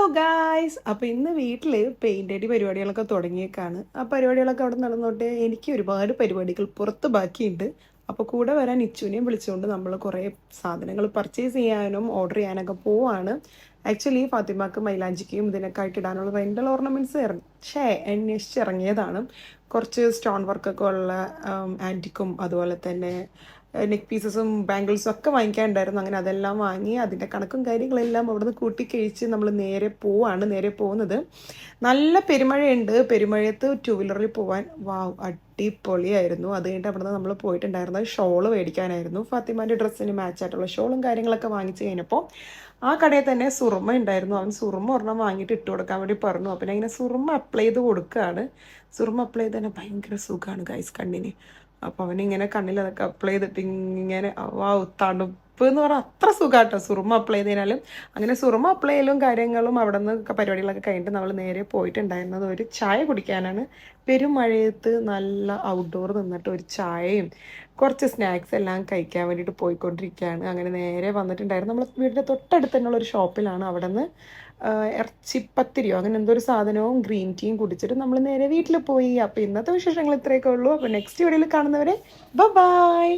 Hello guys. അപ്പോൾ ഇന്ന് വീട്ടിൽ പെയിൻ്റ് അടി പരിപാടികളൊക്കെ തുടങ്ങിയേക്കാണ്. ആ പരിപാടികളൊക്കെ അവിടെ നടന്നോട്ടെ. എനിക്ക് ഒരുപാട് പരിപാടികൾ പുറത്ത് ബാക്കിയുണ്ട്. അപ്പോൾ കൂടെ വരാൻ ഇച്ചുവിനെയും വിളിച്ചുകൊണ്ട് നമ്മൾ കുറേ സാധനങ്ങൾ പർച്ചേസ് ചെയ്യാനും ഓർഡർ ചെയ്യാനൊക്കെ പോവാണ്. ആക്ച്വലി ഫാത്തിമാക്ക് മൈലാഞ്ചിക്കും ഇതിനൊക്കെ ആയിട്ട് ഇടാനുള്ള റെൻ്റൽ ഓർണമെൻറ്റ്സ് അന്വേഷിച്ചിറങ്ങിയതാണ്. കുറച്ച് സ്റ്റോൺ വർക്കൊക്കെ ഉള്ള ആൻറ്റിക്കും അതുപോലെ തന്നെ നെക്ക് പീസസും ബാംഗിൾസും ഒക്കെ വാങ്ങിക്കാനുണ്ടായിരുന്നു. അങ്ങനെ അതെല്ലാം വാങ്ങി അതിൻ്റെ കണക്കും കാര്യങ്ങളെല്ലാം അവിടുന്ന് കൂട്ടിക്കഴിച്ച് നമ്മൾ നേരെ പോകുന്നത്. നല്ല പെരുമഴയുണ്ട്. പെരുമഴയത്ത് ടു വീലറിൽ പോകാൻ അടിപൊളിയായിരുന്നു. അത് കഴിഞ്ഞിട്ട് അവിടുന്ന് നമ്മൾ പോയിട്ടുണ്ടായിരുന്നത് ഷോള് മേടിക്കാനായിരുന്നു. ഫാത്തിമാൻ്റെ ഡ്രസ്സിന് മാച്ചായിട്ടുള്ള ഷോളും കാര്യങ്ങളൊക്കെ വാങ്ങിച്ച് കഴിഞ്ഞപ്പോൾ ആ കടയിൽ തന്നെ സുറുമ ഉണ്ടായിരുന്നു. അവൻ സുറുമ ഒരെണ്ണം വാങ്ങിയിട്ട് ഇട്ട് കൊടുക്കാൻ വേണ്ടി പറഞ്ഞു. അപ്പം ഞാൻ ഇങ്ങനെ സുറുമ അപ്ലൈ ചെയ്ത് കൊടുക്കുകയാണ്. സുറുമ അപ്ലൈ ചെയ്ത് തന്നെ ഭയങ്കര സുഖമാണ് ഗൈസ് കണ്ണിന്. അപ്പോൾ അവനിങ്ങനെ കണ്ണിൽ അതൊക്കെ അപ്ലൈ ചെയ്തിട്ട് ഇങ്ങനെ തണുപ്പ് എന്ന് പറഞ്ഞാൽ അത്ര സുഖമാട്ടോ സുറുമ അപ്ലൈ ചെയ്തതിനാലും. അങ്ങനെ സുറുമ അപ്ലൈ ചെയ്യലും കാര്യങ്ങളും അവിടെ നിന്ന് പരിപാടികളൊക്കെ കഴിഞ്ഞിട്ട് നമ്മൾ നേരെ പോയിട്ടുണ്ടായിരുന്നത് ഒരു ചായ കുടിക്കാനാണ്. പെരുമഴയത്ത് നല്ല ഔട്ട്ഡോർ നിന്നിട്ട് ഒരു ചായയും കുറച്ച് സ്നാക്സ് എല്ലാം കഴിക്കാൻ വേണ്ടിയിട്ട് പോയിക്കൊണ്ടിരിക്കുകയാണ്. അങ്ങനെ നേരെ വന്നിട്ടുണ്ടായിരുന്നു നമ്മൾ വീടിൻ്റെ തൊട്ടടുത്ത് തന്നെയുള്ള ഒരു ഷോപ്പിലാണ്. അവിടെ നിന്ന് ഇറച്ചിപ്പത്തിരിയോ അങ്ങനെ എന്തോ ഒരു സാധനവും ഗ്രീൻ ടീയും കുടിച്ചിട്ട് നമ്മൾ നേരെ വീട്ടിൽ പോയി. അപ്പോൾ ഇന്നത്തെ വിശേഷങ്ങൾ ഇത്രയൊക്കെ ഉള്ളൂ. അപ്പോൾ നെക്സ്റ്റ് വീഡിയോയിൽ കാണുന്നവരെ ബൈ.